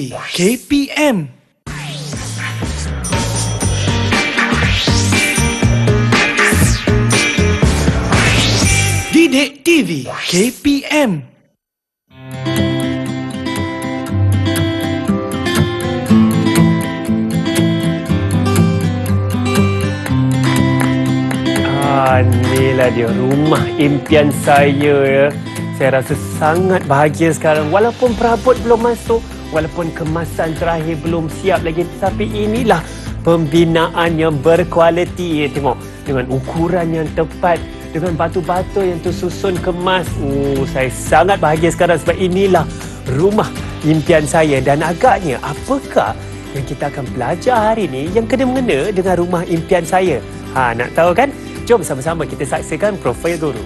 TV KPM. Didik TV KPM. Inilah dia rumah impian saya ya. Saya rasa sangat bahagia sekarang. Walaupun perabot belum masuk, walaupun kemasan terakhir belum siap lagi, tetapi inilah pembinaan yang berkualiti. Tengok, dengan ukuran yang tepat, dengan batu-batu yang tersusun kemas. Saya sangat bahagia sekarang sebab inilah rumah impian saya. Dan agaknya apakah yang kita akan belajar hari ini yang kena-mengena dengan rumah impian saya? Nak tahu kan? Jom sama-sama kita saksikan profil guru.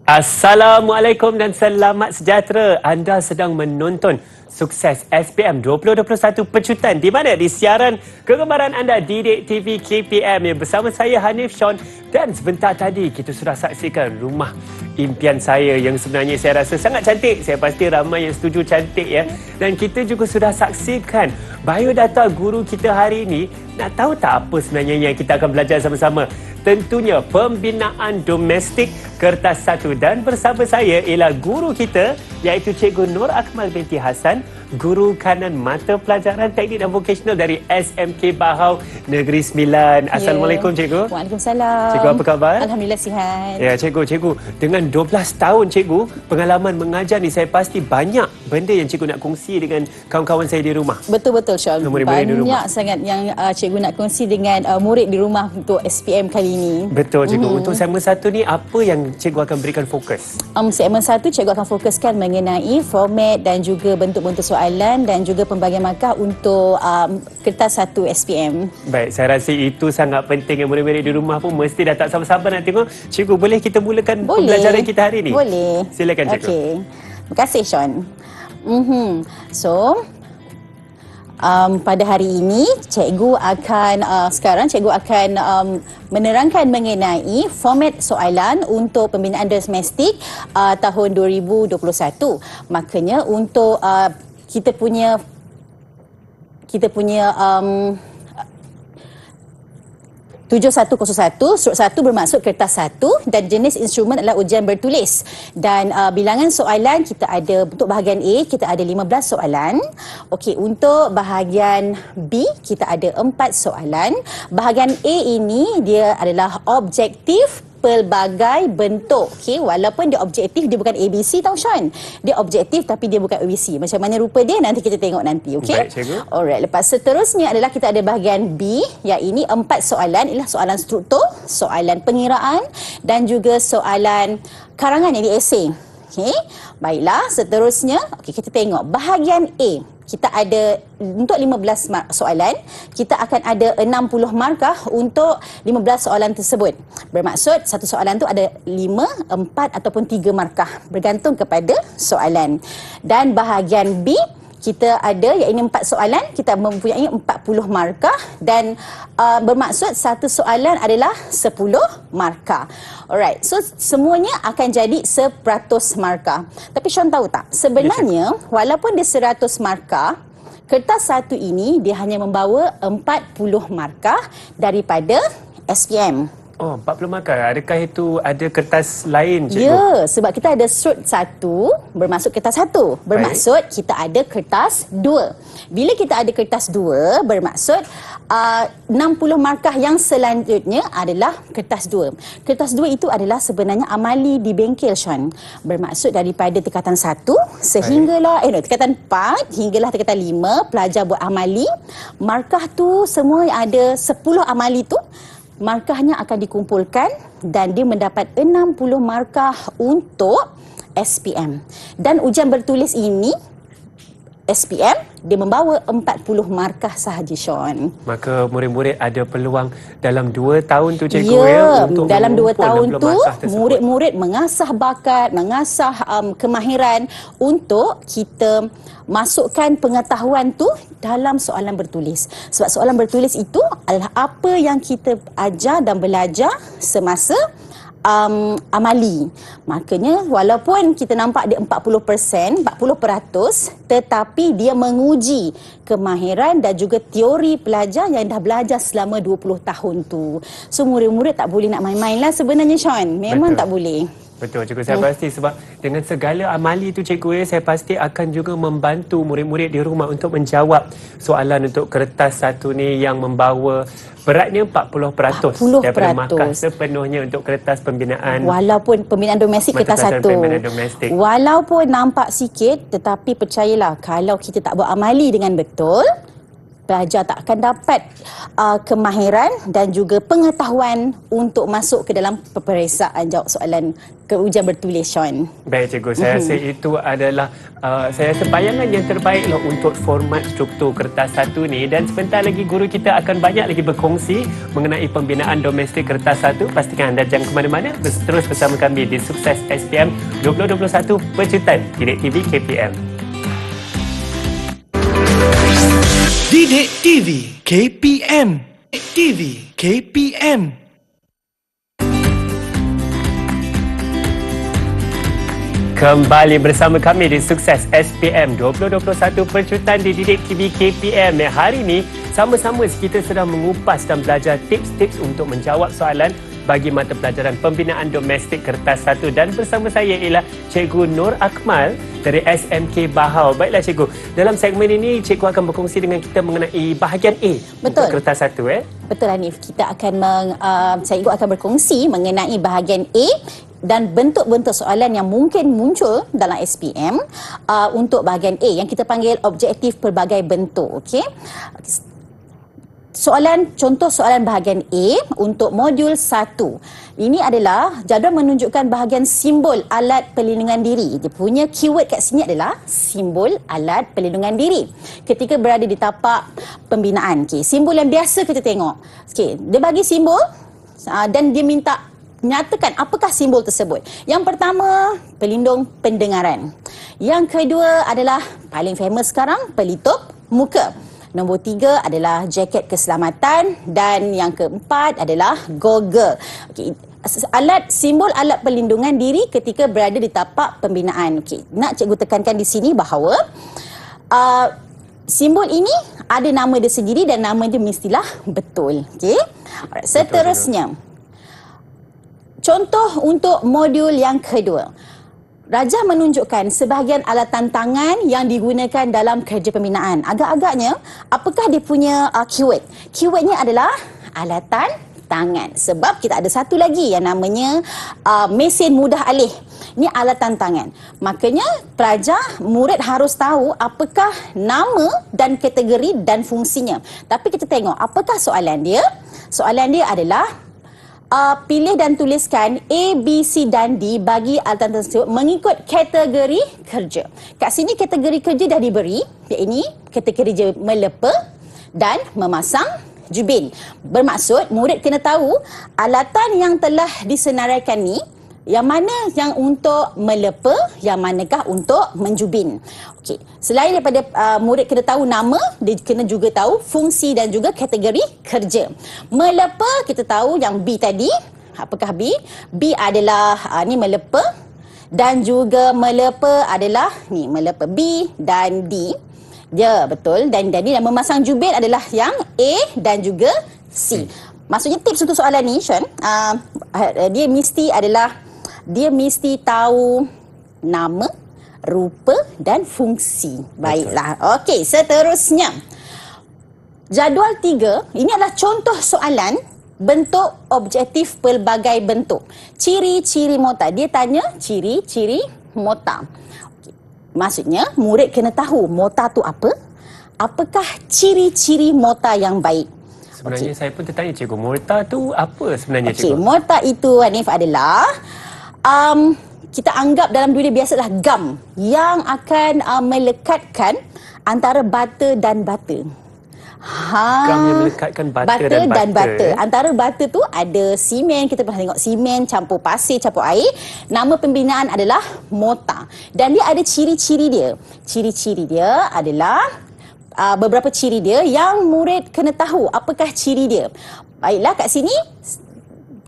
Assalamualaikum dan selamat sejahtera. Anda sedang menonton Sukses SPM 2021 Pecutan, di mana di siaran kegemaran anda Didik TV KPM yang bersama saya Hanif Sean. Dan sebentar tadi kita sudah saksikan rumah impian saya yang sebenarnya saya rasa sangat cantik. Saya pasti ramai yang setuju cantik ya. Dan kita juga sudah saksikan biodata guru kita hari ini. Nak tahu tak apa sebenarnya yang kita akan belajar sama-sama? Tentunya pembinaan domestik kertas 1, dan bersama saya ialah guru kita iaitu Cikgu Nur Akmal binti Hassan, guru kanan mata pelajaran teknik dan vokasional dari SMK Bahau Negeri Sembilan. Assalamualaikum Cikgu. Waalaikumsalam. Cikgu apa khabar? Alhamdulillah sihat. Ya Cikgu, dengan 12 tahun Cikgu pengalaman mengajar ni, saya pasti banyak benda yang Cikgu nak kongsi dengan kawan-kawan saya di rumah. Betul-betul Syam. Banyak sangat yang Cikgu nak kongsi dengan murid di rumah untuk SPM kali ini. Betul Cikgu. Untuk segmen 1 ni apa yang Cikgu akan berikan fokus? Segmen 1 Cikgu akan fokuskan mengenai format dan juga bentuk-bentuk soalan dan juga pembagian markah untuk kertas 1 SPM. Baik, saya rasa itu sangat penting. Yang murid-murid di rumah pun mesti dah tak sabar-sabar nak tengok. Cikgu, boleh kita mulakan pembelajaran kita hari ini? Boleh. Silakan Cikgu. Okey. Terima kasih Sean. So, pada hari ini cikgu akan menerangkan mengenai format soalan untuk pembinaan domestik tahun 2021. Makanya untuk kita punya 7101 strok 1 bermaksud kertas 1 dan jenis instrumen adalah ujian bertulis. Dan bilangan soalan kita ada, untuk bahagian A kita ada 15 soalan. Okey, untuk bahagian B kita ada 4 soalan. Bahagian A ini dia adalah objektif pelbagai bentuk. Okey, walaupun dia objektif, dia bukan ABC tau Sean. Dia objektif tapi dia bukan ABC. Macam mana rupa dia nanti kita tengok nanti, okey? Baik, Cikgu. Alright, lepas seterusnya adalah kita ada bahagian B, iaitu 4 soalan, ialah soalan struktur, soalan pengiraan dan juga soalan karangan yang esei. Okey. Baiklah, seterusnya kita tengok bahagian A. Kita ada untuk 15 soalan, kita akan ada 60 markah untuk 15 soalan tersebut. Bermaksud satu soalan tu ada 5, 4 ataupun 3 markah bergantung kepada soalan. Dan bahagian B kita ada iaitu 4 soalan, kita mempunyai 40 markah dan bermaksud satu soalan adalah 10 markah. Alright, so semuanya akan jadi 100 markah. Tapi Sean tahu tak, sebenarnya walaupun dia 100 markah, kertas 1 ini dia hanya membawa 40 markah daripada SPM. Oh, 40 markah. Adakah itu ada kertas lain, Cikgu? Ya, sebab kita ada strut 1 bermaksud kertas 1. Bermaksud kita ada kertas 2. Bila kita ada kertas 2 bermaksud 60 markah yang selanjutnya adalah kertas 2. Kertas 2 itu adalah sebenarnya amali di bengkel Sean. Bermaksud daripada tingkatan 1 sehinggalah tingkatan 4 hinggalah tingkatan 5 pelajar buat amali. Markah tu semua yang ada 10 amali tu markahnya akan dikumpulkan dan dia mendapat 60 markah untuk SPM. Dan ujian bertulis ini SPM, dia membawa 40 markah sahaja, Sean. Maka murid-murid ada peluang dalam 2 tahun tu cikgu Ya, untuk dalam 2 mengumpul tahun 60 tu markah tersebut. murid-murid mengasah bakat, mengasah kemahiran untuk kita masukkan pengetahuan tu dalam soalan bertulis. Sebab soalan bertulis itu adalah apa yang kita ajar dan belajar semasa amali. Makanya walaupun kita nampak dia 40%, tetapi dia menguji kemahiran dan juga teori pelajar yang dah belajar selama 20 tahun tu. So murid-murid tak boleh nak main-main lah sebenarnya, Sean. Memang Betul. tak boleh. Betul cikgu, saya pasti sebab dengan segala amali tu cikgu saya pasti akan juga membantu murid-murid di rumah untuk menjawab soalan untuk kertas satu ni yang membawa beratnya 40%, 40%. daripada markah sepenuhnya untuk kertas pembinaan. Walaupun pembinaan domestik Mata kertas pelajaran satu. pembinaan domestik. Walaupun nampak sikit, tetapi percayalah kalau kita tak beramali dengan betul, pelajar tak akan dapat kemahiran dan juga pengetahuan untuk masuk ke dalam peperiksaan jawab soalan ke ujian bertulis, Sean. Baik cikgu, saya rasa itu adalah saya rasa bayangan yang terbaik lah untuk format struktur kertas satu ni, dan sebentar lagi guru kita akan banyak lagi berkongsi mengenai pembinaan domestik kertas satu. Pastikan anda jangan ke mana-mana, terus bersama kami di Sukses SPM 2021 Pecutan Didik TV KPM. Didik TV KPM. Didik TV KPM. Kembali bersama kami di Sukses SPM 2021 Pecutan Didik TV KPM. Hari ini sama-sama kita sedang mengupas dan belajar tips-tips untuk menjawab soalan bagi mata pelajaran pembinaan domestik kertas satu, dan bersama saya ialah Cikgu Nur Akmal dari SMK Bahau. Baiklah cikgu, dalam segmen ini cikgu akan berkongsi dengan kita mengenai bahagian A. Betul. Untuk kertas satu. Betul, Hanif. Kita akan cikgu akan berkongsi mengenai bahagian A dan bentuk-bentuk soalan yang mungkin muncul dalam SPM untuk bahagian A yang kita panggil objektif pelbagai bentuk. Okey. Contoh soalan bahagian A untuk modul 1. Ini adalah jadual menunjukkan bahagian simbol alat perlindungan diri. Dia punya keyword kat sini adalah simbol alat perlindungan diri ketika berada di tapak pembinaan. Okay, simbol yang biasa kita tengok. Okay, dia bagi simbol dan dia minta nyatakan apakah simbol tersebut. Yang pertama, pelindung pendengaran. Yang kedua adalah paling famous sekarang, pelitup muka. Nombor 3 adalah jaket keselamatan, dan yang keempat adalah goggle. Okey, simbol alat perlindungan diri ketika berada di tapak pembinaan. Okey, nak cikgu tekankan di sini bahawa simbol ini ada nama dia sendiri dan nama dia mestilah betul. Okey. Seterusnya, contoh untuk modul yang kedua. Rajah menunjukkan sebahagian alatan tangan yang digunakan dalam kerja pembinaan. Agak-agaknya, apakah dia punya keyword? Keywordnya adalah alatan tangan. Sebab kita ada satu lagi yang namanya mesin mudah alih. Ini alatan tangan. Makanya, murid harus tahu apakah nama dan kategori dan fungsinya. Tapi kita tengok, apakah soalan dia? Soalan dia adalah pilih dan tuliskan A, B, C dan D bagi alatan tersebut mengikut kategori kerja. Kat sini kategori kerja dah diberi, iaitu kategori melepa dan memasang jubin. Bermaksud murid kena tahu alatan yang telah disenaraikan ni yang mana yang untuk melepa, yang manakah untuk menjubin. Okey, selain daripada murid kena tahu nama, dia kena juga tahu fungsi dan juga kategori kerja. Melepa kita tahu yang B tadi. Apakah B? B adalah ni melepa, dan juga melepa adalah ni melepa B dan D. Ya, betul. Dan memasang jubin adalah yang A dan juga C. Maksudnya tips untuk soalan ni, Sean, dia mesti tahu nama, rupa dan fungsi. Baiklah. Okey, seterusnya. Jadual 3, ini adalah contoh soalan bentuk objektif pelbagai bentuk. Ciri-ciri mota. Dia tanya ciri-ciri mota. Okey. Maksudnya, murid kena tahu mota tu apa? Apakah ciri-ciri mota yang baik? Sebenarnya saya pun tertanya cikgu, mota tu apa sebenarnya cikgu? Okey, mota itu, Hanif, adalah kita anggap dalam dunia biasa adalah gam yang akan melekatkan antara bata dan bata. Gam yang melekatkan bata dan bata. Antara bata tu ada simen, kita pernah tengok simen campur pasir, campur air. Nama pembinaan adalah mortar. Dan dia ada ciri-ciri dia. Ciri-ciri dia adalah beberapa ciri dia yang murid kena tahu apakah ciri dia. Baiklah, kat sini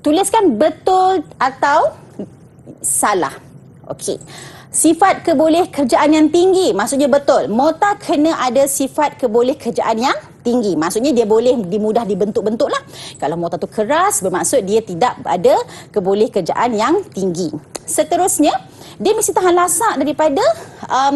tuliskan betul atau salah. Okey. Sifat keboleh kerjaan yang tinggi, maksudnya betul. Mortar kena ada sifat keboleh kerjaan yang tinggi. Maksudnya dia boleh mudah dibentuk-bentuk lah. Kalau mortar tu keras, bermaksud dia tidak ada keboleh kerjaan yang tinggi. Seterusnya, dia mesti tahan lasak daripada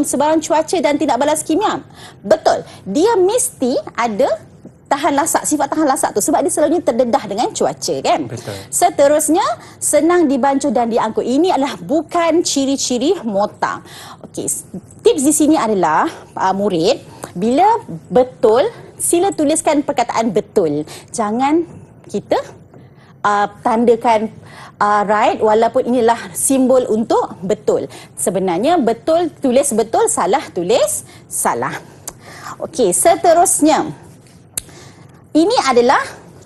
sebarang cuaca dan tidak balas kimia. Betul. Dia mesti ada tahan lasak, sifat tahan lasak tu sebab dia selalunya terdedah dengan cuaca, kan? Betul. Seterusnya, senang dibancuh dan diangkut. Ini adalah bukan ciri-ciri mortar. Okey, tips di sini adalah murid, bila betul, sila tuliskan perkataan betul. Jangan kita tandakan right walaupun inilah simbol untuk betul. Sebenarnya betul tulis betul, salah tulis salah. Okey, seterusnya. Ini adalah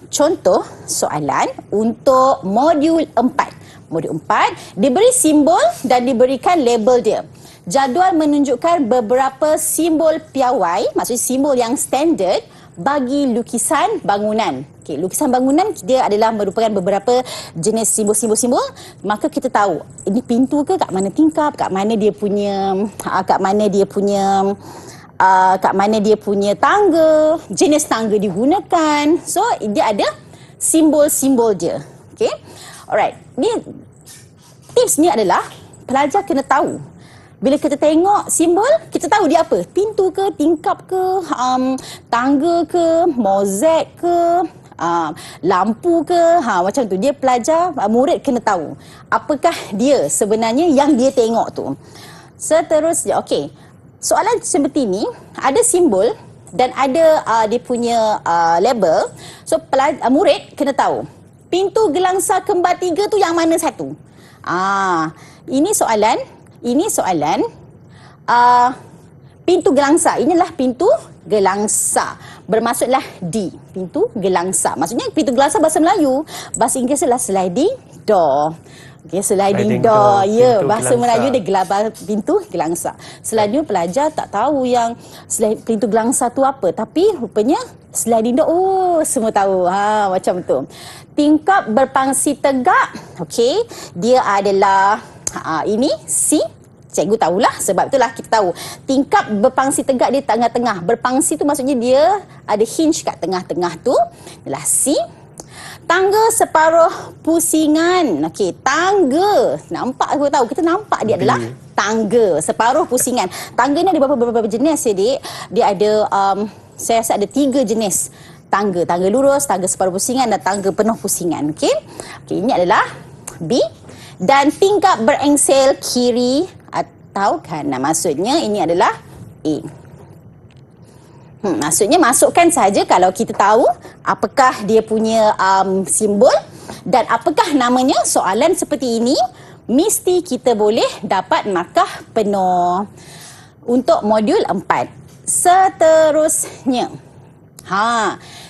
contoh soalan untuk modul 4. Modul 4 diberi simbol dan diberikan label dia. Jadual menunjukkan beberapa simbol piawai, maksudnya simbol yang standard bagi lukisan bangunan. Okey, lukisan bangunan dia adalah merupakan beberapa jenis simbol-simbol. Maka kita tahu ini pintu ke, kat mana tingkap, kat mana dia punya tangga, jenis tangga digunakan. So, dia ada simbol-simbol dia. Okay? Alright. Ni tips ni adalah pelajar kena tahu. Bila kita tengok simbol, kita tahu dia apa. Pintu ke, tingkap ke, tangga ke, mozaik ke, lampu ke. Macam tu. Dia pelajar, murid kena tahu apakah dia sebenarnya yang dia tengok tu. Seterusnya, okey. Soalan seperti ini, ada simbol dan ada dia punya label. So, murid kena tahu. Pintu gelangsa kembar 3 tu yang mana satu? Ini soalan pintu gelangsa. Inilah pintu gelangsa. Bermaksudlah D. Pintu gelangsa. Maksudnya pintu gelangsa bahasa Melayu. Bahasa Inggeris adalah sliding door. Okay, sliding door. Ya, bahasa gelangsa. Melayu dia pintu gelangsa. Selalunya pelajar tak tahu yang pintu gelangsa tu apa. Tapi rupanya sliding door, semua tahu. Macam tu. Tingkap berpangsi tegak. Okey, dia adalah ini C. Cikgu tahulah, sebab itulah kita tahu. Tingkap berpangsi tegak di tengah-tengah. Berpangsi tu maksudnya dia ada hinge kat tengah-tengah tu. Adalah C. Tangga separuh pusingan. Okey, tangga. Nampak aku tahu. Kita nampak dia adalah tangga separuh pusingan. Tangga ni ada beberapa jenis ya, Dik. Dia ada saya rasa ada 3 jenis tangga. Tangga lurus, tangga separuh pusingan dan tangga penuh pusingan. Okey. Okey, ini adalah B. Dan tingkap berengsel kiri atau kanan. Maksudnya ini adalah A. Maksudnya masukkan saja kalau kita tahu apakah dia punya simbol dan apakah namanya. Soalan seperti ini mesti kita boleh dapat markah penuh untuk modul 4. Seterusnya,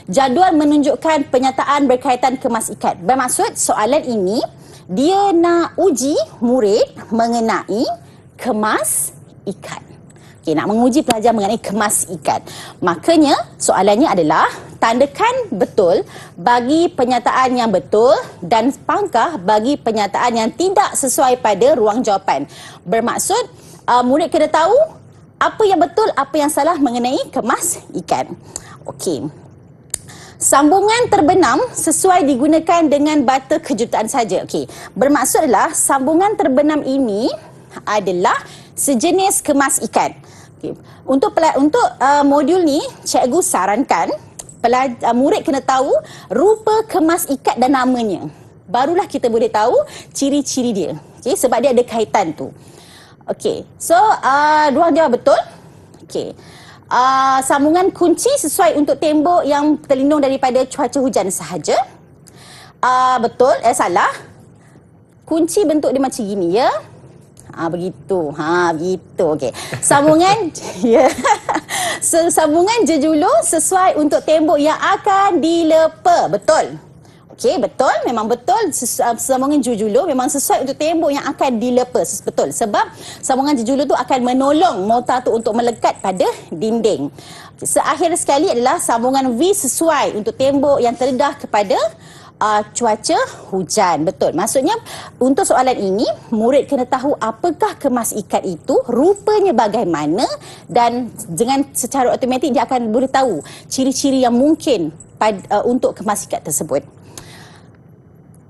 jadual menunjukkan penyataan berkaitan kemas ikat. Bermaksud soalan ini dia nak uji murid mengenai kemas ikat. Okay, nak menguji pelajar mengenai kemas ikat. Makanya soalannya adalah tandakan betul bagi penyataan yang betul dan pangkah bagi penyataan yang tidak sesuai pada ruang jawapan. Bermaksud murid kena tahu apa yang betul, apa yang salah mengenai kemas ikat. Okey. Sambungan terbenam sesuai digunakan dengan bata kejutaan saja. Okey. Bermaksud adalah sambungan terbenam ini adalah sejenis kemas ikat. Okay. Untuk modul ni, cikgu sarankan murid kena tahu rupa kemas ikat dan namanya. Barulah kita boleh tahu ciri-ciri dia. Okay. Sebab dia ada kaitan tu. Okey. So, ruang jawab betul. Okey. Sambungan kunci sesuai untuk tembok yang terlindung daripada cuaca hujan sahaja. Betul. Salah. Kunci bentuk dia macam gini, ya. Begitu. Begitu. Okey. Sambungan ya. Sambungan jejulur sesuai untuk tembok yang akan dilepa. Betul. Okey, betul. Memang betul. Sambungan jejulur memang sesuai untuk tembok yang akan dilepa. Betul. Sebab sambungan jejulur tu akan menolong mortar tu untuk melekat pada dinding. Seakhir sekali adalah sambungan V sesuai untuk tembok yang terdedah kepada cuaca hujan. Betul. Maksudnya untuk soalan ini murid kena tahu apakah kemas ikat itu, rupanya bagaimana, dan dengan secara automatik dia akan boleh tahu ciri-ciri yang mungkin untuk kemas ikat tersebut.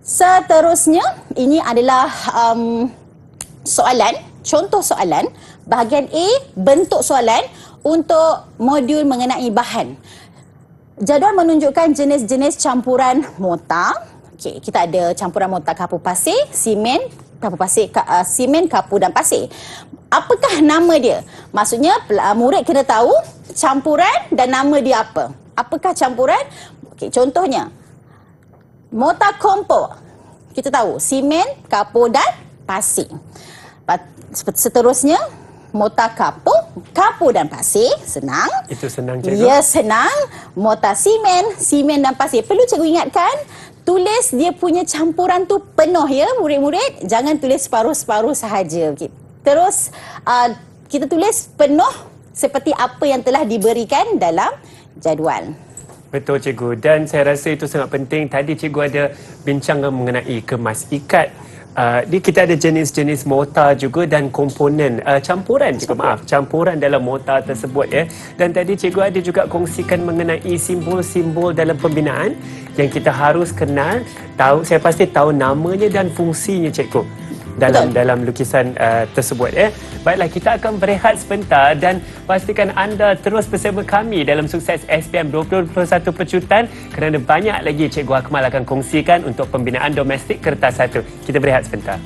Seterusnya ini adalah soalan, contoh soalan bahagian A, bentuk soalan untuk modul mengenai bahan. Jadual menunjukkan jenis-jenis campuran mortar. Okey, kita ada campuran mortar kapur pasir, simen, kapur pasir, simen, kapur dan pasir. Apakah nama dia? Maksudnya murid kena tahu campuran dan nama dia apa. Apakah campuran? Okey, contohnya mortar kompor. Kita tahu simen, kapur dan pasir. Seterusnya mortar kapur dan pasir, senang. Itu senang, cikgu. Ya, senang. Mortar simen dan pasir. Perlu cikgu ingatkan, tulis dia punya campuran tu penuh ya, murid-murid. Jangan tulis separuh-separuh sahaja. Okay. Terus, kita tulis penuh seperti apa yang telah diberikan dalam jadual. Betul, cikgu. Dan saya rasa itu sangat penting. Tadi cikgu ada bincang mengenai kemas ikat. Kita ada jenis-jenis mortar juga dan komponen campuran dalam mortar tersebut ya. Dan tadi cikgu ada juga kongsikan mengenai simbol-simbol dalam pembinaan yang kita harus kenal, tahu, saya pasti tahu namanya dan fungsinya, cikgu, dalam lukisan tersebut ya. Baiklah, kita akan berehat sebentar dan pastikan anda terus bersama kami dalam Sukses SPM 2021 Pecutan kerana banyak lagi Cikgu Akmal akan kongsikan untuk pembinaan domestik kertas 1. Kita berehat sebentar.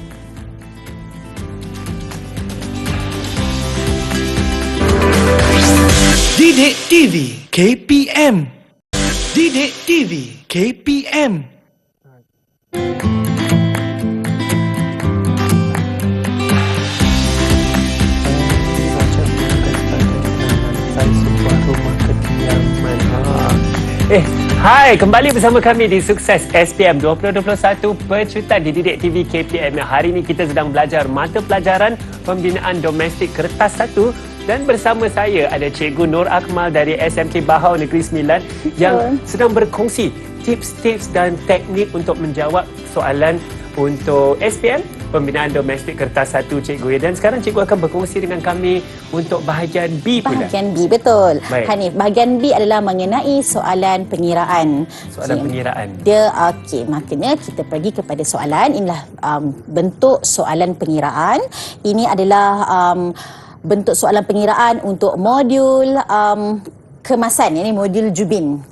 Didik TV KPM. Didik TV KPM. Hai, kembali bersama kami di Sukses SPM 2021 Pecutan di Didik TV KPM. Hari ini kita sedang belajar mata pelajaran pembinaan domestik kertas 1 dan bersama saya ada Cikgu Nur Akmal dari SMK Bahau Negeri Sembilan yang sedang berkongsi tips-tips dan teknik untuk menjawab soalan untuk SPM pembinaan domestik kertas 1, cikgu. Dan sekarang cikgu akan berkongsi dengan kami untuk bahagian B pula. Bahagian B, betul. Baik. Hanif, bahagian B adalah mengenai soalan pengiraan. Soalan pengiraan. Maknanya kita pergi kepada soalan. Inilah bentuk soalan pengiraan. Ini adalah bentuk soalan pengiraan untuk modul kemasan. Ini modul Jubin.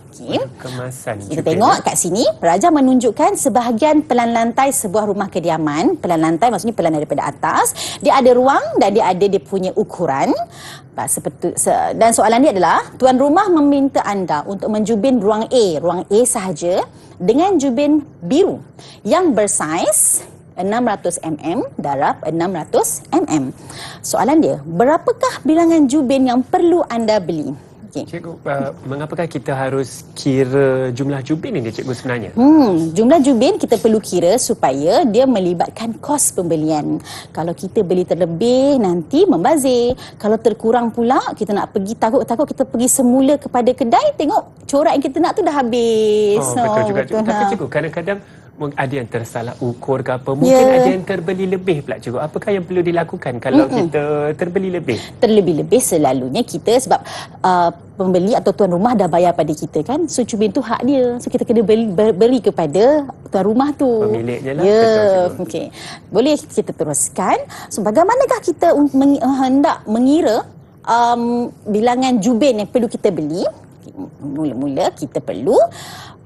Kemasan. Kita tengok kat sini, pelajar menunjukkan sebahagian pelan lantai sebuah rumah kediaman. Pelan lantai maksudnya pelan daripada atas. Dia ada ruang dan dia ada dia punya ukuran. Dan soalan dia adalah, tuan rumah meminta anda untuk menjubin ruang A sahaja dengan jubin biru yang bersaiz 600 mm darab 600 mm. Soalan dia, berapakah bilangan jubin yang perlu anda beli? Cikgu, mengapakah kita harus kira jumlah jubin ini, cikgu, sebenarnya? Jumlah jubin kita perlu kira supaya dia melibatkan kos pembelian. Kalau kita beli terlebih, nanti membazir. Kalau terkurang pula, kita nak pergi, takut kita pergi semula kepada kedai, tengok corak yang kita nak tu dah habis. Betul juga. Tapi cikgu, kadang-kadang ada yang tersalah ukur ke apa. Mungkin ada yang terbeli lebih pula, cikgu. Apakah yang perlu dilakukan kalau kita terbeli lebih? Terlebih-lebih selalunya kita sebab pembeli atau tuan rumah dah bayar pada kita kan. So jubin tu hak dia. So kita kena beri kepada tuan rumah tu. Pemiliknya lah. Ya, okey. Boleh kita teruskan. So bagaimanakah kita hendak mengira bilangan jubin yang perlu kita beli? Mula-mula kita perlu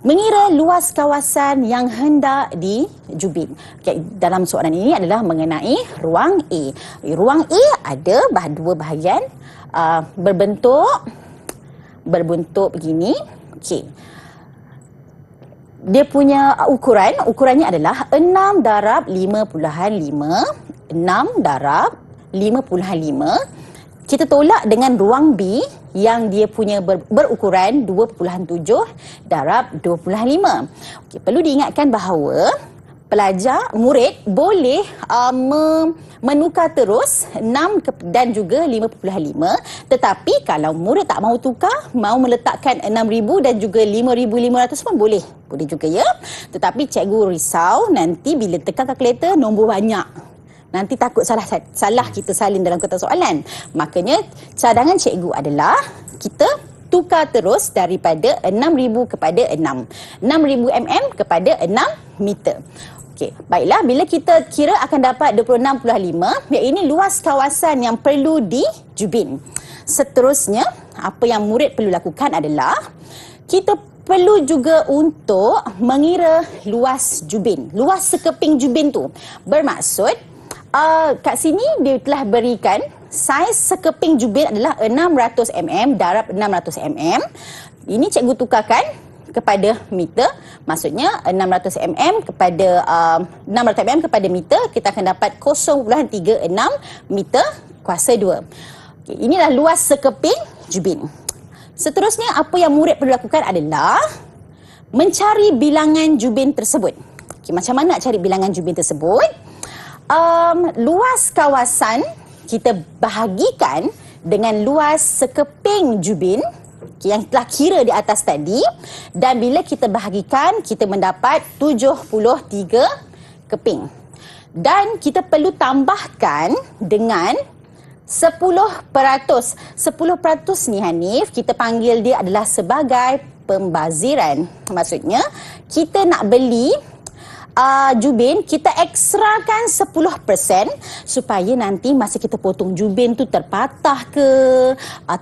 mengira luas kawasan yang hendak dijubin. Okay, dalam soalan ini adalah mengenai ruang A. Ruang A ada dua bahagian berbentuk begini. Okey. Dia punya ukurannya adalah 6 darab 5.5 6 darab 5.5. Kita tolak dengan ruang B yang dia punya berukuran 2.7 darab 2.5. Okey, perlu diingatkan bahawa murid boleh menukar terus 6 dan juga 5.5, tetapi kalau murid tak mahu tukar, mahu meletakkan 6,000 dan juga 5,500 pun boleh juga ya. Tetapi cikgu risau nanti bila tekan kalkulator nombor banyak, nanti takut salah kita salin dalam kotak soalan. Makanya cadangan cikgu adalah kita tukar terus daripada 6,000 kepada 6. 6,000 mm kepada 6 meter. Okey, baiklah, bila kita kira akan dapat 26.5, ini luas kawasan yang perlu dijubin. Seterusnya, apa yang murid perlu lakukan adalah kita perlu juga untuk mengira luas jubin. Luas sekeping jubin tu. Bermaksud, kat sini dia telah berikan saiz sekeping jubin adalah 600 mm darab 600 mm. Ini cikgu tukarkan kepada meter. Maksudnya 600 mm kepada 600 mm kepada meter, kita akan dapat 0.36 meter kuasa 2. Okay, inilah luas sekeping jubin. Seterusnya, apa yang murid perlu lakukan adalah mencari bilangan jubin tersebut. Okay, macam mana nak cari bilangan jubin tersebut? Luas kawasan kita bahagikan dengan luas sekeping jubin yang telah kira di atas tadi, dan bila kita bahagikan kita mendapat 73 keping. Dan kita perlu tambahkan dengan 10%. 10% ni Hanif, kita panggil dia adalah sebagai pembaziran. Maksudnya kita nak beli jubin, kita ekstrakan 10% supaya nanti masa kita potong jubin tu terpatah ke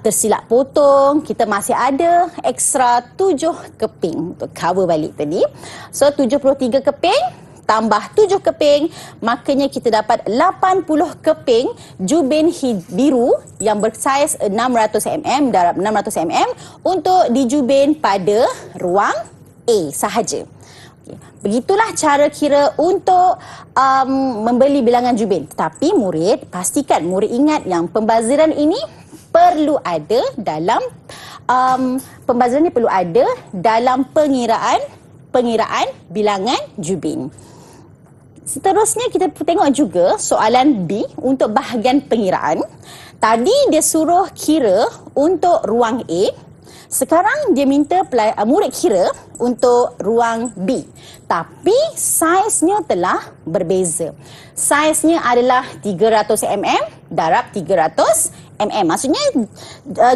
tersilap potong, kita masih ada ekstra 7 keping untuk cover balik tadi. So 73 keping tambah 7 keping, makanya kita dapat 80 keping jubin biru yang bersaiz 600 mm darab 600 mm untuk dijubin pada ruang A sahaja. Begitulah cara kira untuk membeli bilangan jubin. Tetapi murid, pastikan murid ingat yang pembaziran ini perlu ada dalam pembaziran ini perlu ada dalam pengiraan bilangan jubin. Seterusnya kita tengok juga soalan B untuk bahagian pengiraan. Tadi dia suruh kira untuk ruang A. Sekarang dia minta murid kira untuk ruang B. Tapi saiznya telah berbeza. Saiznya adalah 300 mm darab 300 mm. Maksudnya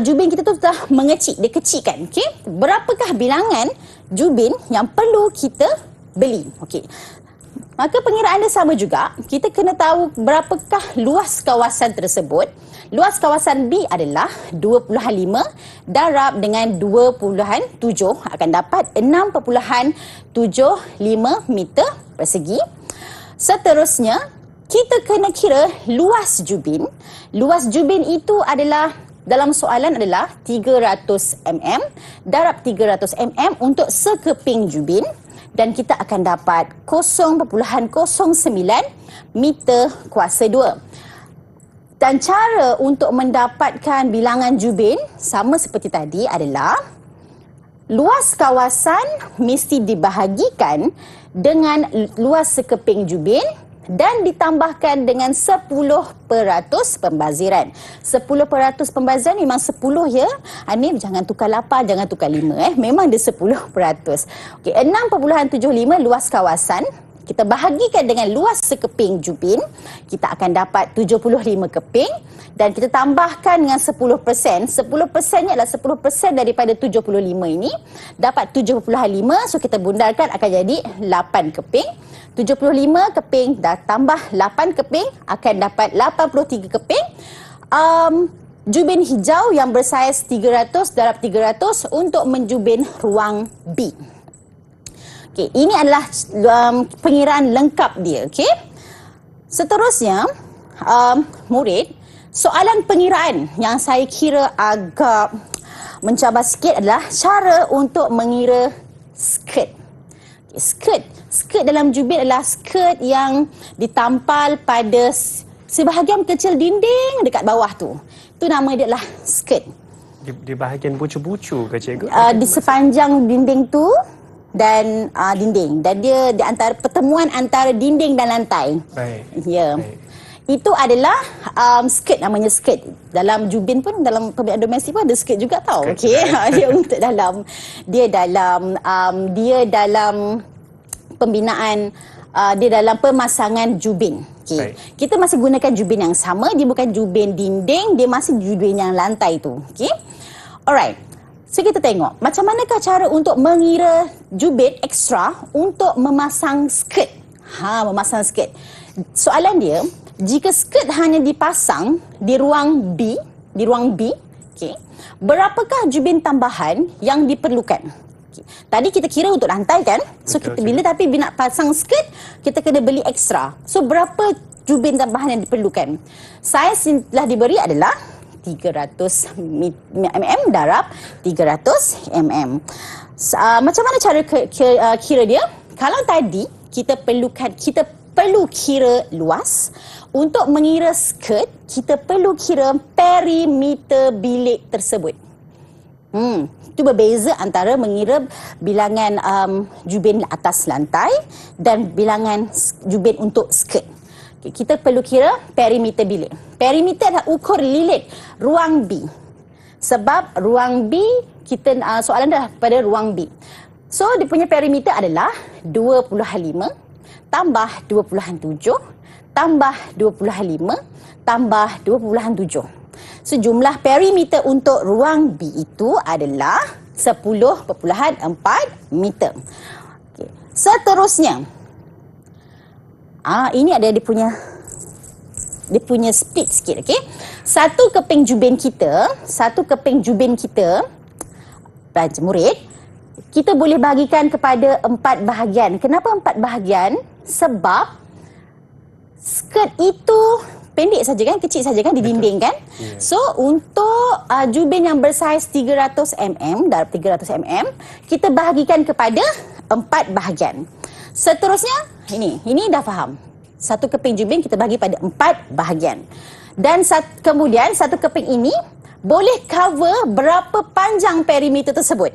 jubin kita tu telah mengecil, dia kecilkan. Okay? Berapakah bilangan jubin yang perlu kita beli? Okay. Maka pengiraan dia sama juga. Kita kena tahu berapakah luas kawasan tersebut. Luas kawasan B adalah 2.5 darab dengan 2.7 akan dapat 6.75 meter persegi. Seterusnya, kita kena kira luas jubin. Luas jubin itu adalah dalam soalan adalah 300 mm darab 300 mm untuk sekeping jubin, dan kita akan dapat 0.09 meter kuasa 2. Dan cara untuk mendapatkan bilangan jubin sama seperti tadi adalah luas kawasan mesti dibahagikan dengan luas sekeping jubin dan ditambahkan dengan 10% pembaziran. 10% pembaziran memang 10 ya. Hanif, jangan tukar 8, jangan tukar 5. Memang dia 10%. Okey, 6.75 luas kawasan. Kita bahagikan dengan luas sekeping jubin, kita akan dapat 75 keping, dan kita tambahkan dengan 10%. 10%-nya adalah 10% daripada 75 ini, dapat 7.5, so kita bundarkan akan jadi 8 keping. 75 keping dah tambah 8 keping akan dapat 83 keping. Jubin hijau yang bersaiz 300 darab 300 untuk menjubin ruang B. Okay, ini adalah pengiraan lengkap dia. Okay? Seterusnya, murid, soalan pengiraan yang saya kira agak mencabar sikit adalah cara untuk mengira skirt. Okay, skirt skirt dalam jubin adalah skirt yang ditampal pada sebahagian kecil dinding dekat bawah tu. Tu nama dia adalah skirt. Di bahagian bucu-bucu ke cikgu? Di sepanjang dinding tu dan dinding. Dan dia di antara pertemuan antara dinding dan lantai. Baik. Ya. Baik. Itu adalah skirt, namanya skirt. Dalam jubin pun, dalam pembinaan domestik pun ada skirt juga tau. Skirt Okey. juga. Dia untuk dia dalam pembinaan, dia dalam pemasangan jubin. Okay. Baik. Kita masih gunakan jubin yang sama, dia bukan jubin dinding, dia masih jubin yang lantai tu. Okey. Alright. So kita tengok macam manakah cara untuk mengira jubin ekstra untuk memasang skirt. Memasang skirt. Soalan dia, jika skirt hanya dipasang di ruang B, okey, berapakah jubin tambahan yang diperlukan? Okay. Tadi kita kira untuk lantai kan? So Betul, tapi bila nak pasang skirt, kita kena beli ekstra. So berapa jubin tambahan yang diperlukan? Saiz yang telah diberi adalah 300 mm darab 300 mm. Macam mana cara kira dia? Kalau tadi kita perlu kira luas. Untuk mengira skirt, kita perlu kira perimeter bilik tersebut. Itu berbeza antara mengira bilangan jubin atas lantai dan bilangan jubin untuk skirt. Okay, kita perlu kira perimeter bilik. Perimeter adalah ukur lilit ruang B. Sebab ruang B, soalan dah pada ruang B. So, dia punya perimeter adalah 2.5 tambah 2.7 tambah 25 tambah 2.7. So, jumlah perimeter untuk ruang B itu adalah 10.4 meter. Okay. Seterusnya, ini ada dia punya split sikit, okey. Satu keping jubin kita, pelajar murid, kita boleh bahagikan kepada 4 bahagian. Kenapa 4 bahagian? Sebab skirt itu pendek saja kan, kecil saja kan di dinding kan. Yeah. So untuk jubin yang bersaiz 300 mm darab 300 mm, kita bahagikan kepada 4 bahagian. Seterusnya ini dah faham. Satu keping jubin kita bagi pada 4 bahagian. Dan kemudian satu keping ini boleh cover berapa panjang perimeter tersebut.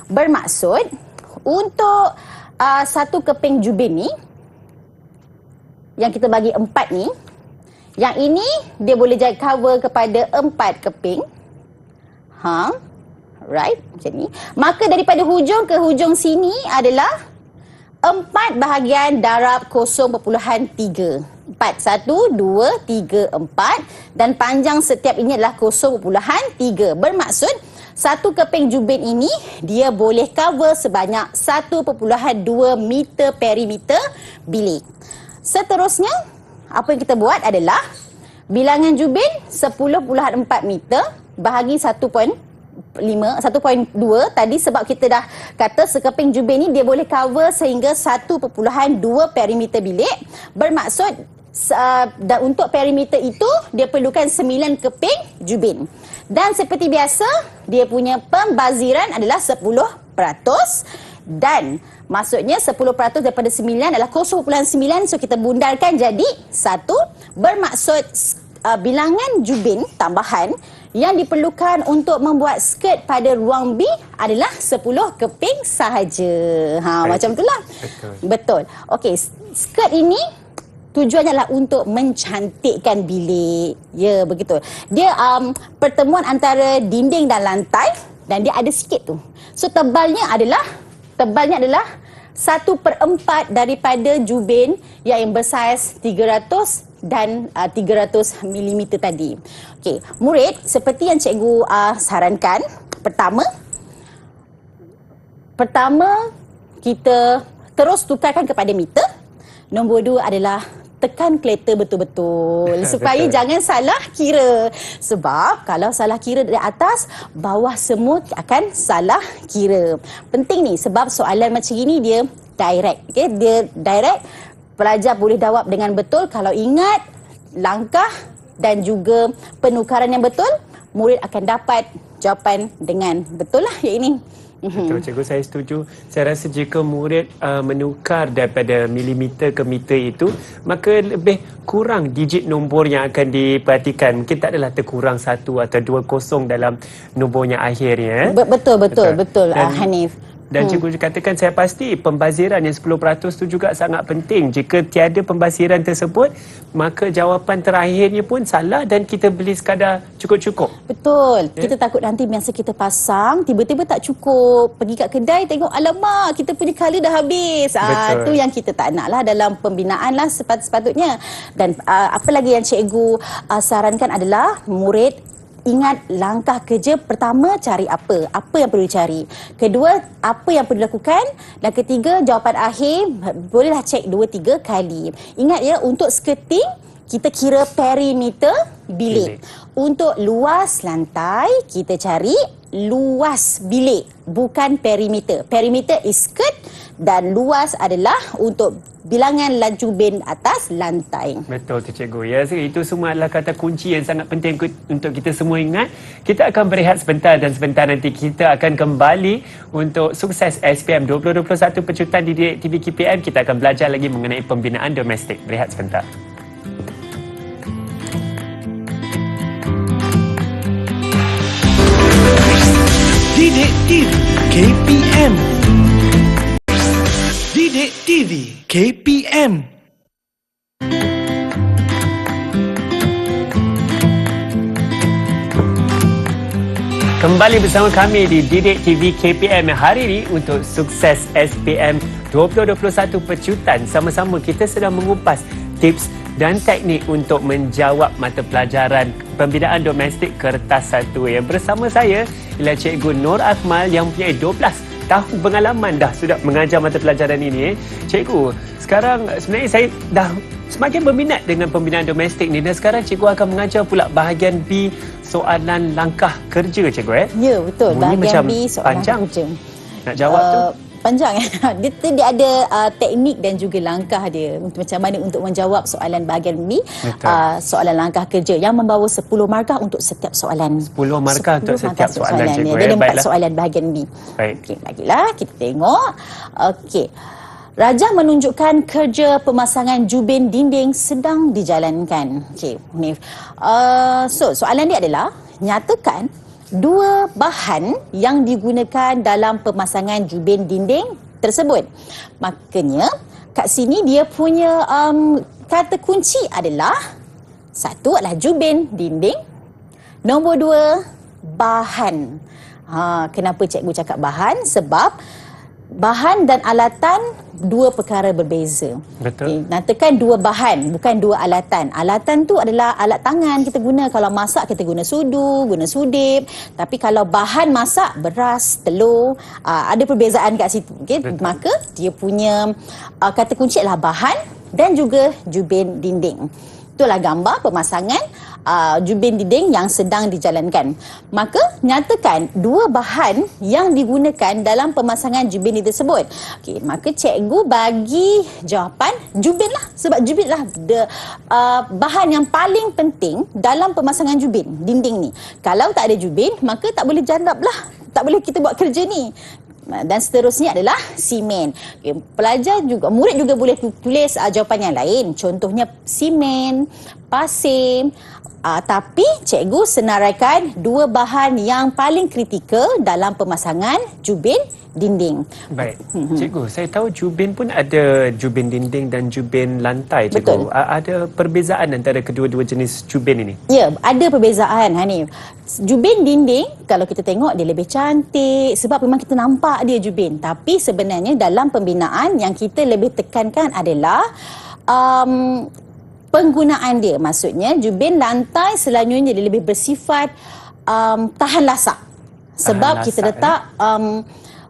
Bermaksud untuk satu keping jubin ni yang kita bagi 4 ni, yang ini dia boleh jadi cover kepada 4 keping. Right, macam ni. Maka daripada hujung ke hujung sini adalah 4 bahagian darab 0.3. 4, 1, 2, 3, 4 dan panjang setiap ini adalah 0.3. Bermaksud satu keping jubin ini dia boleh cover sebanyak 1.2 meter perimeter bilik. Seterusnya, apa yang kita buat adalah bilangan jubin 10.4 meter bahagi 1.2 tadi, sebab kita dah kata sekeping jubin ni dia boleh cover sehingga 1.2 perimeter bilik. Bermaksud dan untuk perimeter itu dia perlukan 9 keping jubin. Dan seperti biasa, dia punya pembaziran adalah 10%. Dan maksudnya 10% daripada 9 adalah 0.9. So kita bundarkan jadi 1. Bermaksud bilangan jubin tambahan yang diperlukan untuk membuat skirt pada ruang B adalah 10 keping sahaja. Macam itulah. Betul. Okey, skirt ini tujuannya adalah untuk mencantikkan bilik. Ya, begitu. Dia pertemuan antara dinding dan lantai dan dia ada sikit tu. So tebalnya adalah 1/4 daripada jubin yang bersaiz 300 dan 300 mm tadi. Okey, murid, seperti yang cikgu sarankan, pertama kita terus tukarkan kepada meter. Nombor 2 adalah tekan kereta betul-betul supaya jangan salah kira. Sebab kalau salah kira dari atas, bawah semua akan salah kira. Penting ni sebab soalan macam ini dia direct. Okay? Dia direct, pelajar boleh jawab dengan betul. Kalau ingat langkah dan juga penukaran yang betul, murid akan dapat jawapan dengan betul lah yang ini. Betul, cikgu, saya setuju. Saya rasa jika murid menukar daripada milimeter ke meter itu, maka lebih kurang digit nombor yang akan diperhatikan. Mungkin tak adalah terkurang 1 atau 2 kosong dalam nombornya akhirnya. Betul, Hanif. Dan cikgu katakan, saya pasti pembaziran yang 10% itu juga sangat penting. Jika tiada pembaziran tersebut, maka jawapan terakhirnya pun salah dan kita beli sekadar cukup-cukup. Betul. Kita takut nanti masa kita pasang, tiba-tiba tak cukup. Pergi kat kedai, tengok, alamak, kita punya colour dah habis. Itu yang kita tak nak lah dalam pembinaan lah sepatutnya. Dan apa lagi yang cikgu sarankan adalah murid ingat langkah kerja pertama, cari apa yang perlu dicari. Kedua, apa yang perlu dilakukan. Dan ketiga, jawapan akhir bolehlah cek 2-3 kali. Ingat ya, untuk skirting kita kira perimeter bilik. Untuk luas lantai kita cari luas bilik, bukan perimeter. Perimeter is skirt dan luas adalah untuk bilangan laju bin atas lantai. Betul tu cikgu. Ya, itu semua adalah kata kunci yang sangat penting untuk kita semua ingat. Kita akan berehat sebentar dan sebentar nanti kita akan kembali untuk sukses SPM 2021 pecutan di TV KPM. Kita akan belajar lagi mengenai pembinaan domestik. Berehat sebentar. Didik TV KPM. Didik TV KPM. Kembali bersama kami di Didik TV KPM hari ini untuk sukses SPM 2021 pecutan. Sama-sama kita sedang mengupas tips dan teknik untuk menjawab mata pelajaran pembinaan domestik kertas 1. Yang bersama saya ialah Cikgu Nur Akmal yang mempunyai 12 tahun pengalaman dah sudah mengajar mata pelajaran ini. Cikgu, sekarang sebenarnya saya dah semakin berminat dengan pembinaan domestik ni, dan sekarang cikgu akan mengajar pula bahagian B, soalan langkah kerja, cikgu. Ya, betul. Bunyi Bahagian macam B, soalan panjang kerja. Nak jawab tu. Panjang. Dia ada teknik dan juga langkah dia untuk macam mana untuk menjawab soalan bahagian B, soalan langkah kerja yang membawa 10 markah untuk setiap soalan. 10 markah untuk setiap soalan, cikgu. Dia ada 4 soalan bahagian B. Baik. Okey, bagilah kita tengok. Okey. Rajah menunjukkan kerja pemasangan jubin dinding sedang dijalankan. Okey, Nif. Soalan dia adalah, nyatakan 2 bahan yang digunakan dalam pemasangan jubin dinding tersebut. Maknanya kat sini dia punya kata kunci adalah, 1 adalah jubin dinding, nombor 2 bahan. Kenapa cikgu cakap bahan? Sebab bahan dan alatan 2 perkara berbeza. Betul. Okay, nyatakan 2 bahan, bukan 2 alatan. Alatan tu adalah alat tangan kita guna. Kalau masak kita guna sudu, guna sudip. Tapi kalau bahan masak, beras, telur, ada perbezaan kat situ. Okay? Maka dia punya kata kunci adalah bahan dan juga jubin dinding. Itulah gambar pemasangan jubin dinding yang sedang dijalankan. Maka nyatakan 2 bahan yang digunakan dalam pemasangan jubin tersebut. Okey, maka cikgu bagi jawapan jubin lah, sebab jubin lah bahan yang paling penting dalam pemasangan jubin dinding ni. Kalau tak ada jubin, maka tak boleh jawab lah, tak boleh kita buat kerja ni. Dan seterusnya adalah simen. Okay, pelajar juga, murid juga boleh tulis jawapan yang lain. Contohnya simen, pasir. Tapi cikgu senaraikan 2 bahan yang paling kritikal dalam pemasangan jubin dinding. Baik. Cikgu, saya tahu jubin pun ada jubin dinding dan jubin lantai, cikgu. Betul. Ada perbezaan antara kedua-dua jenis jubin ini? Ya, ada perbezaan, Hanif. Jubin dinding, kalau kita tengok dia lebih cantik sebab memang kita nampak dia jubin. Tapi sebenarnya dalam pembinaan yang kita lebih tekankan adalah penggunaan dia. Maksudnya jubin lantai selalunya dia lebih bersifat tahan lasak. Sebab kita letak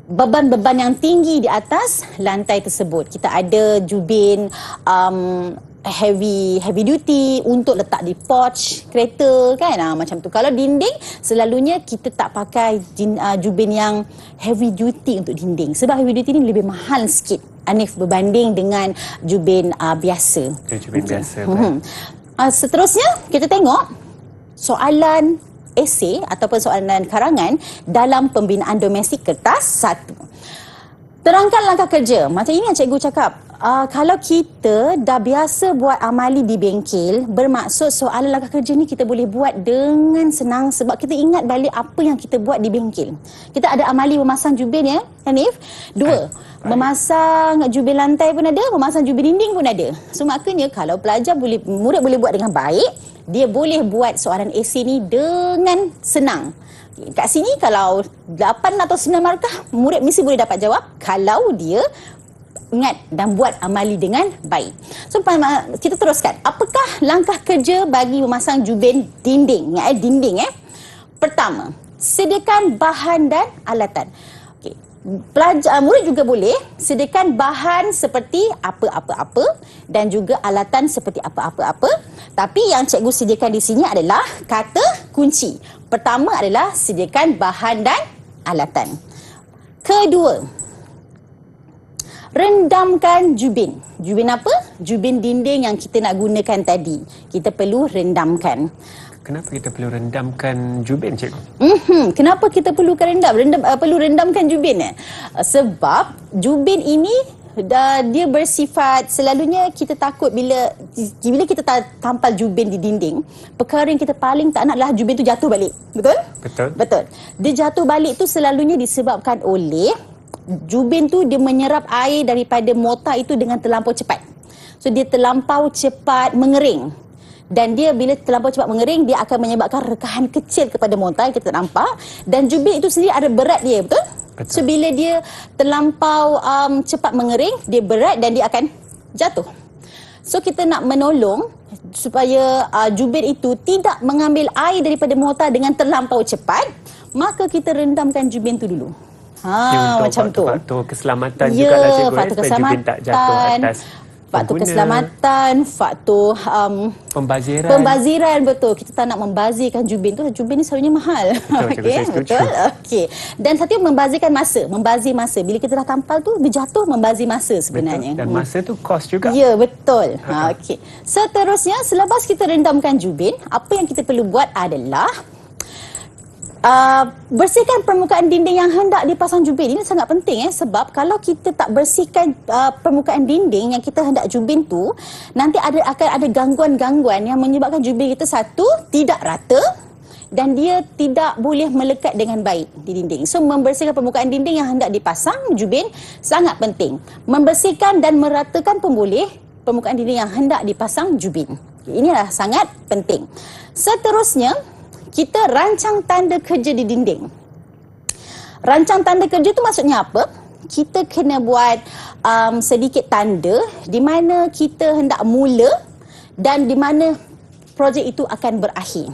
beban-beban yang tinggi di atas lantai tersebut. Kita ada jubin heavy duty untuk letak di porch kereta kan, macam tu. Kalau dinding selalunya kita tak pakai jubin yang heavy duty untuk dinding sebab heavy duty ni lebih mahal sikit, Hanif, berbanding dengan jubin biasa. Jubin biasa. Seterusnya kita tengok soalan esei ataupun soalan karangan dalam pembinaan domestik kertas 1. Terangkan langkah kerja. Macam ini yang cikgu cakap. Kalau kita dah biasa buat amali di bengkel, bermaksud soalan langkah kerja ni kita boleh buat dengan senang sebab kita ingat balik apa yang kita buat di bengkel. Kita ada amali memasang jubin ya, Hanif. 2. Memasang jubin lantai pun ada, memasang jubin dinding pun ada. So maknanya kalau murid boleh buat dengan baik, dia boleh buat soalan esei ni dengan senang. Kat sini kalau 8 atau 9 markah, murid mesti boleh dapat jawab kalau dia ingat dan buat amali dengan baik. So kita teruskan. Apakah langkah kerja bagi memasang jubin dinding? Ingat dinding Pertama, sediakan bahan dan alatan. Murid juga boleh sediakan bahan seperti apa-apa-apa dan juga alatan seperti apa-apa-apa. Tapi yang cikgu sediakan di sini adalah kata kunci. Pertama adalah sediakan bahan dan alatan. Kedua, rendamkan jubin. Jubin apa? Jubin dinding yang kita nak gunakan tadi. Kita perlu rendamkan. Kenapa kita perlu rendamkan jubin, cikgu? Kenapa kita perlukan perlu rendamkan jubin? Sebab jubin ini dia bersifat, selalunya kita takut bila kita tampal jubin di dinding, perkara yang kita paling tak nak adalah jubin tu jatuh balik. Betul? Betul. Dia jatuh balik tu selalunya disebabkan oleh jubin tu dia menyerap air daripada mortar itu dengan terlampau cepat. So dia terlampau cepat mengering. Dan dia bila terlampau cepat mengering, dia akan menyebabkan rekahan kecil kepada mortar yang kita nampak. Dan jubin itu sendiri ada berat dia, betul? So bila dia terlampau cepat mengering, dia berat dan dia akan jatuh. So kita nak menolong supaya jubin itu tidak mengambil air daripada mortar dengan terlampau cepat, maka kita rendamkan jubin tu dulu. Macam tu. Faktor keselamatan juga lah, cikgu. Faktor keselamatan. Jubin tak jatuh atas faktor keselamatan, faktor pembaziran, betul. Kita tak nak membazirkan jubin tu. Jubin ni selalunya mahal. Betul. Okey. Dan satu membazirkan masa, membazir masa. Bila kita dah tampal tu, dia jatuh membazir masa sebenarnya. Betul. Dan masa tu kos juga. Ya, betul. Okey. Seterusnya, selepas kita rendamkan jubin, apa yang kita perlu buat adalah bersihkan permukaan dinding yang hendak dipasang jubin. Ini sangat penting sebab kalau kita tak bersihkan permukaan dinding yang kita hendak jubin tu, nanti akan ada gangguan-gangguan yang menyebabkan jubin kita satu, tidak rata dan dia tidak boleh melekat dengan baik di dinding. So membersihkan permukaan dinding yang hendak dipasang jubin sangat penting. Membersihkan dan meratakan pun boleh permukaan dinding yang hendak dipasang jubin. Ini adalah sangat penting. Seterusnya, kita rancang tanda kerja di dinding. Rancang tanda kerja tu maksudnya apa? Kita kena buat sedikit tanda di mana kita hendak mula dan di mana projek itu akan berakhir.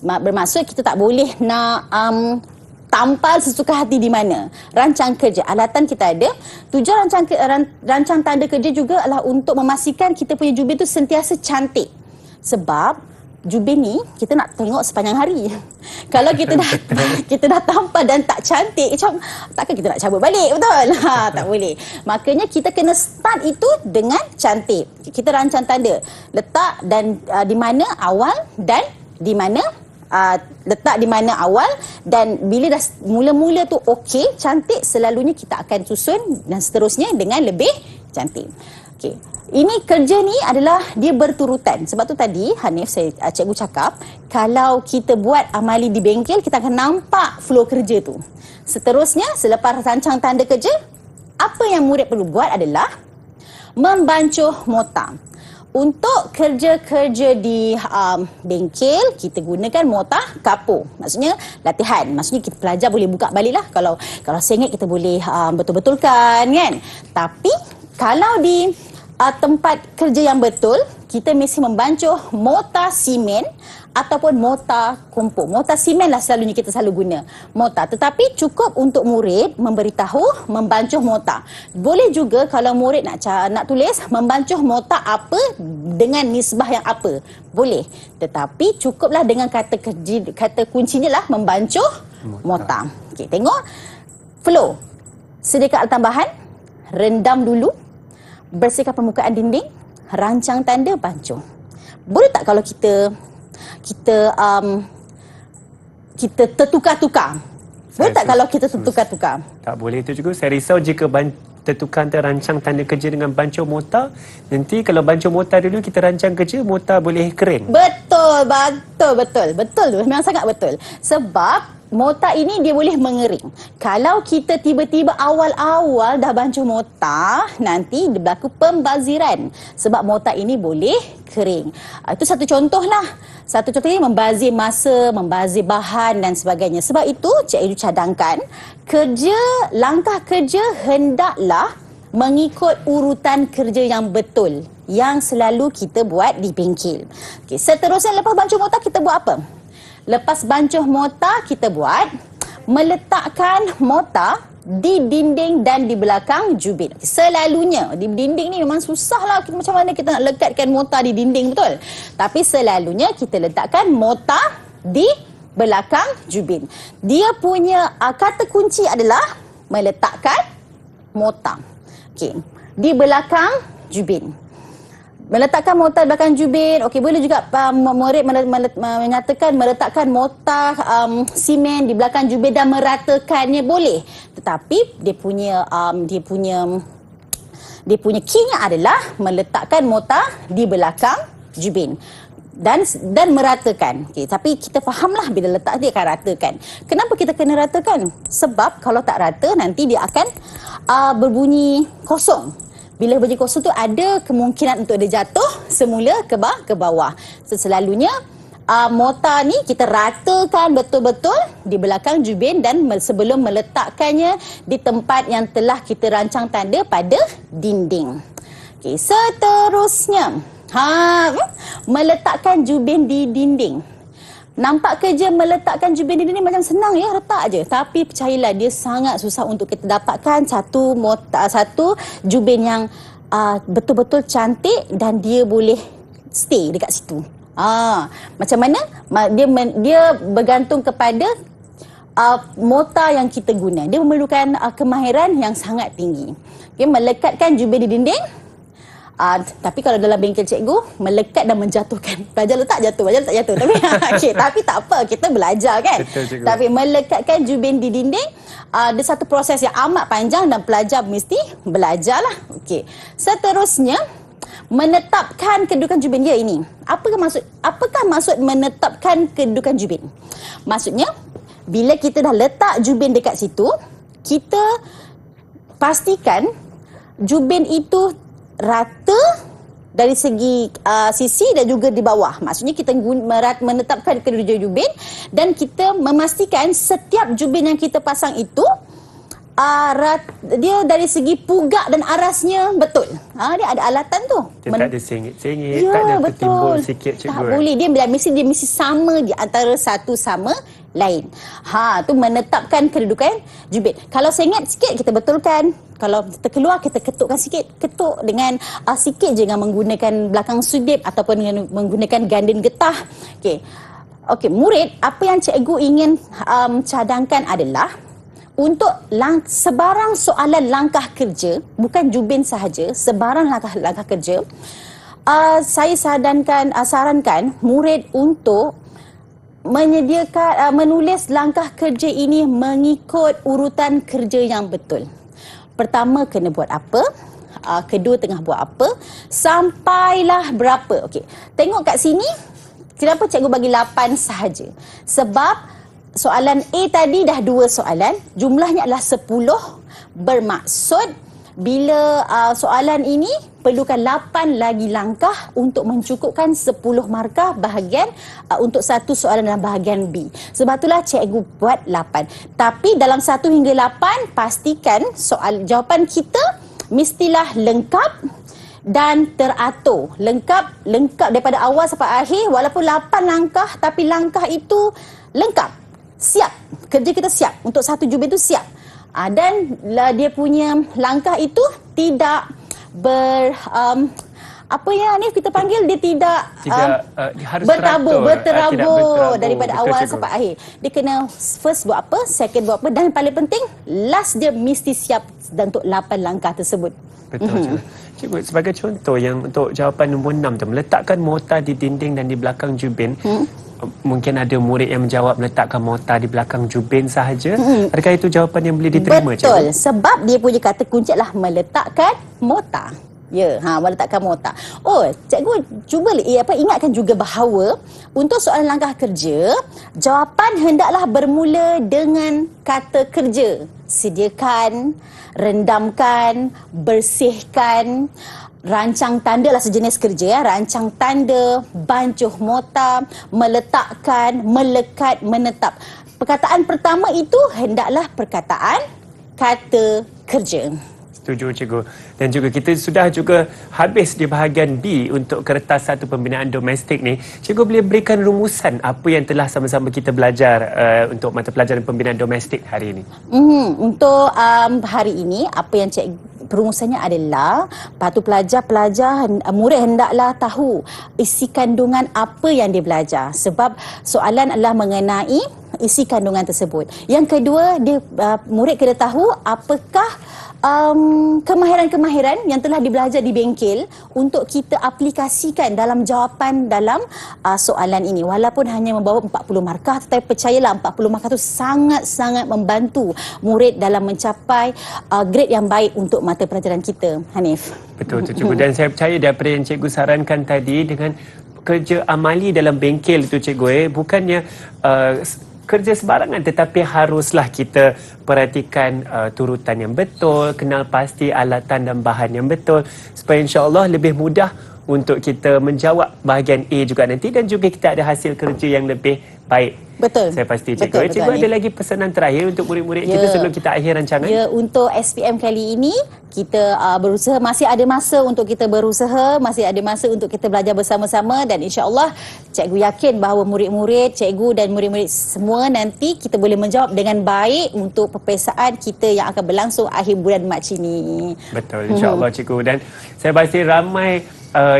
Bermaksud kita tak boleh nak tampal sesuka hati di mana. Rancang kerja, alatan kita ada. Tujuan rancang tanda kerja juga adalah untuk memastikan kita punya jubin tu sentiasa cantik. Sebab jubin ni kita nak tengok sepanjang hari. Kalau kita dah tampal dan tak cantik, macam takkan kita nak cabut balik, betul? Tak boleh. Makanya kita kena start itu dengan cantik. Kita rancang tanda, letak dan di mana awal dan di mana letak di mana awal, dan bila dah mula-mula tu okey, cantik, selalunya kita akan susun dan seterusnya dengan lebih cantik. Okey. Ini kerja ni adalah dia berturutan. Sebab tu tadi Hanif, cikgu cakap, kalau kita buat amali di bengkel, kita akan nampak flow kerja tu. Seterusnya, selepas rancang tanda kerja, apa yang murid perlu buat adalah membancuh mortar. Untuk kerja-kerja di bengkel, kita gunakan mortar kapur. Maksudnya latihan. Maksudnya kita pelajar boleh buka balik lah. Kalau sengit kita boleh betul-betulkan kan. Tapi kalau di tempat kerja yang betul, kita mesti membancuh mortar simen ataupun mortar kompor. Mortar simen lah selalunya kita selalu guna mortar. Tetapi cukup untuk murid memberitahu membancuh mortar. Boleh juga kalau murid nak tulis membancuh mortar apa dengan nisbah yang apa. Boleh. Tetapi cukuplah dengan kata kuncinya lah membancuh mortar. Okey, tengok flow. Sediakan alat tambahan, rendam dulu, bersihkan permukaan dinding, rancang tanda, bancuh. Boleh tak kalau kita kita tertukar-tukar. Boleh tak Saya kalau kita tertukar-tukar? Tak boleh itu juga. Saya risau jika tertukar antara rancang tanda kerja dengan bancuh mota. Nanti kalau bancuh mota dulu kita rancang kerja, mota boleh kering. Betul. Betul tu. Memang sangat betul. Sebab mota ini dia boleh mengering. Kalau kita tiba-tiba awal-awal dah bancuh mota, nanti berlaku pembaziran. Sebab mota ini boleh kering. Itu satu contoh lah. Satu contohnya membazir masa, membazir bahan dan sebagainya. Sebab itu, Cik Edu cadangkan, langkah kerja hendaklah mengikut urutan kerja yang betul yang selalu kita buat di bengkel. Okey, seterusnya lepas bancuh mota kita buat apa? Lepas bancuh mota kita buat meletakkan mota di dinding dan di belakang jubin. Selalunya di dinding ni memang susah lah macam mana kita nak lekatkan mota di dinding, betul? Tapi selalunya kita letakkan mota di belakang jubin. Dia punya kata kunci adalah meletakkan mota. Okey, di belakang jubin. Meletakkan mota di belakang jubin. Okey, boleh juga murid menyatakan meletakkan mota simen di belakang jubin dan meratakannya, boleh. Tetapi dia punya key-nya adalah meletakkan mota di belakang jubin dan meratakan. Okey, tapi kita fahamlah bila letak dia akan ratakan. Kenapa kita kena ratakan? Sebab kalau tak rata nanti dia akan berbunyi kosong. Bila bunyi kosong tu ada kemungkinan untuk dia jatuh semula ke bawah. Selalunya mota ni kita ratakan betul-betul di belakang jubin dan sebelum meletakkannya di tempat yang telah kita rancang tanda pada dinding. Okey, seterusnya meletakkan jubin di dinding. Nampak kerja meletakkan jubin di dinding macam senang ya, letak aje. Tapi percayalah dia sangat susah untuk kita dapatkan satu jubin yang betul-betul cantik dan dia boleh stay dekat situ. Macam mana? Dia bergantung kepada mota yang kita guna. Dia memerlukan kemahiran yang sangat tinggi. Okay, melekatkan jubin di dinding. Tapi kalau dalam bengkel cikgu, melekat dan menjatuhkan. Pelajar letak jatuh. Tapi tapi tak apa, kita belajar kan. Betul, cikgu. Tapi melekatkan jubin di dinding, ada satu proses yang amat panjang dan pelajar mesti belajarlah. Okey. Seterusnya, menetapkan kedudukan jubin dia ini. Apakah maksud menetapkan kedudukan jubin? Maksudnya, bila kita dah letak jubin dekat situ, kita pastikan jubin itu rata dari segi sisi dan juga di bawah. Maksudnya kita menetapkan kedudukan jubin dan kita memastikan setiap jubin yang kita pasang itu dia dari segi pugak dan arasnya betul. Dia ada alatan tu. Dia tak ada sengit-sengit, Ya, tak ada betul. tertimbul sikit, cikgu. Tak boleh. Dia mesti sama di antara satu sama lain. Tu menetapkan kedudukan jubin. Kalau sengit sikit kita betulkan. Kalau terkeluar kita ketukkan sikit. Ketuk dengan sikit je dengan menggunakan belakang sudip ataupun dengan menggunakan gandin getah. Okey, murid, apa yang cikgu ingin cadangkan adalah untuk sebarang soalan langkah kerja, bukan jubin sahaja, sebarang langkah kerja, saya sarankan murid untuk menulis langkah kerja ini mengikut urutan kerja yang betul. Pertama kena buat apa, kedua tengah buat apa, sampailah berapa. Okey, tengok kat sini, kenapa cikgu bagi 8 sahaja? Sebab soalan A tadi dah 2 soalan, jumlahnya adalah 10, bermaksud bila soalan ini perlukan 8 lagi langkah untuk mencukupkan 10 markah bahagian untuk satu soalan dalam bahagian B. Sebab itulah cikgu buat 8. Tapi dalam 1 hingga 8 pastikan jawapan kita mestilah lengkap dan teratur. Lengkap daripada awal sampai akhir, walaupun 8 langkah tapi langkah itu lengkap. Siap. Kerja kita siap. Untuk satu jubin itu siap. Dan dia punya langkah itu tidak apa yang Hanif kita panggil, dia tidak harus bertabur daripada betul, awal cikgu. sampai akhir. Dia kena first buat apa, second buat apa, dan paling penting last dia mesti siap dan untuk 8 langkah tersebut. Betul, cikgu. Cikgu, sebagai contoh yang untuk jawapan nombor 6 tu, meletakkan mota di dinding dan di belakang jubin. mungkin ada murid yang menjawab meletakkan mortar di belakang jubin sahaja. Adakah itu jawapan yang boleh diterima, Betul. cikgu? Sebab dia punya kata kunci adalah meletakkan mortar. Ya, meletakkan mortar. Oh, cikgu cuba ingatkan juga bahawa untuk soalan langkah kerja, jawapan hendaklah bermula dengan kata kerja. Sediakan, rendamkan, bersihkan, rancang tanda lah sejenis kerja ya. Rancang tanda, bancuh mortar, meletakkan, melekat, menetap. Perkataan pertama itu hendaklah perkataan kata kerja. Setuju, cikgu. Dan juga kita sudah juga habis di bahagian B untuk kertas satu pembinaan domestik ni. Cikgu boleh berikan rumusan apa yang telah sama-sama kita belajar untuk mata pelajaran pembinaan domestik hari ini? Untuk hari ini, apa yang perumusannya adalah patut pelajar murid hendaklah tahu isi kandungan apa yang dia belajar. Sebab soalan adalah mengenai isi kandungan tersebut. Yang kedua, murid kena tahu apakah kemahiran-kemahiran yang telah dibelajar di bengkel untuk kita aplikasikan dalam jawapan dalam soalan ini. Walaupun hanya membawa 40 markah, tetapi percayalah 40 markah itu sangat-sangat membantu murid dalam mencapai grade yang baik untuk mata pelajaran kita. Hanif. Betul, cikgu. Dan saya percaya daripada yang cikgu sarankan tadi dengan kerja amali dalam bengkel itu, cikgu, bukannya kerja sebarangan, tetapi haruslah kita perhatikan turutan yang betul, kenal pasti alatan dan bahan yang betul supaya insya-Allah lebih mudah untuk kita menjawab bahagian A juga nanti dan juga kita ada hasil kerja yang lebih baik. Betul. Saya pasti, cikgu. Cikgu ada lagi pesanan terakhir untuk murid-murid kita sebelum kita akhir rancangan? Ya, untuk SPM kali ini kita berusaha, masih ada masa untuk kita berusaha, masih ada masa untuk kita belajar bersama-sama dan insya-Allah cikgu yakin bahawa murid-murid, cikgu dan murid-murid semua nanti kita boleh menjawab dengan baik untuk peperiksaan kita yang akan berlangsung akhir bulan Mac ini. Betul, insya-Allah, cikgu. Dan saya pasti ramai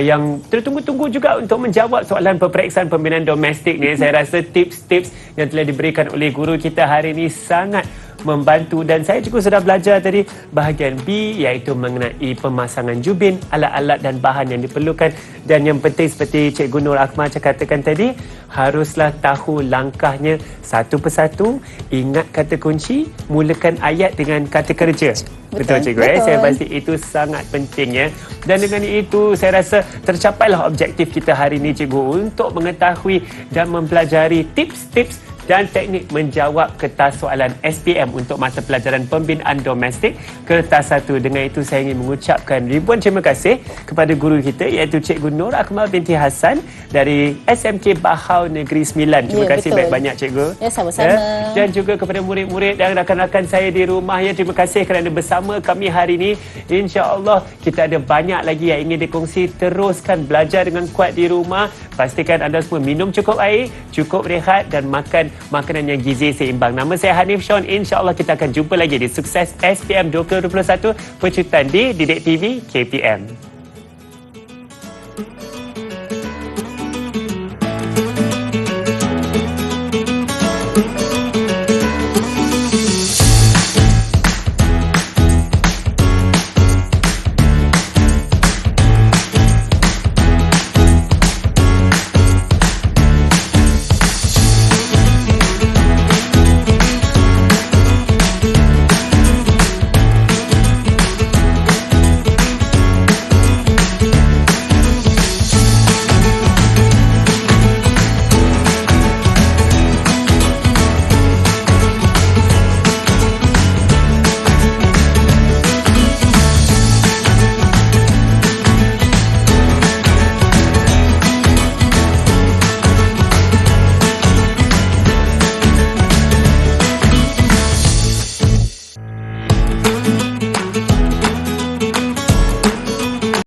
yang tertunggu-tunggu juga untuk menjawab soalan peperiksaan pembinaan domestik ni. Saya rasa tips-tips yang telah diberikan oleh guru kita hari ini sangat membantu dan saya juga sudah belajar tadi bahagian B iaitu mengenai pemasangan jubin, alat-alat dan bahan yang diperlukan dan yang penting seperti Cikgu Nur Akmal katakan tadi, haruslah tahu langkahnya satu persatu, ingat kata kunci, mulakan ayat dengan kata kerja. Betul, cikgu. Betul. Saya pasti itu sangat penting ya. Dan dengan itu saya rasa tercapailah objektif kita hari ini, cikgu, untuk mengetahui dan mempelajari tips-tips dan teknik menjawab kertas soalan SPM untuk mata pelajaran pembinaan domestik kertas 1. Dengan itu saya ingin mengucapkan ribuan terima kasih kepada guru kita iaitu Cikgu Nur Akmal binti Hassan dari SMK Bahau Negeri Sembilan. Terima kasih banyak-banyak, cikgu. Ya, sama-sama. Dan juga kepada murid-murid dan rakan-rakan saya di rumah, ya, terima kasih kerana bersama kami hari ini. InsyaAllah kita ada banyak lagi yang ingin dikongsi. Teruskan belajar dengan kuat di rumah. Pastikan anda semua minum cukup air, cukup rehat dan makan makanan yang gizi seimbang. Nama saya Hanif Shaun. InsyaAllah kita akan jumpa lagi di Sukses SPM 2021 pecutan di Didik TV KPM.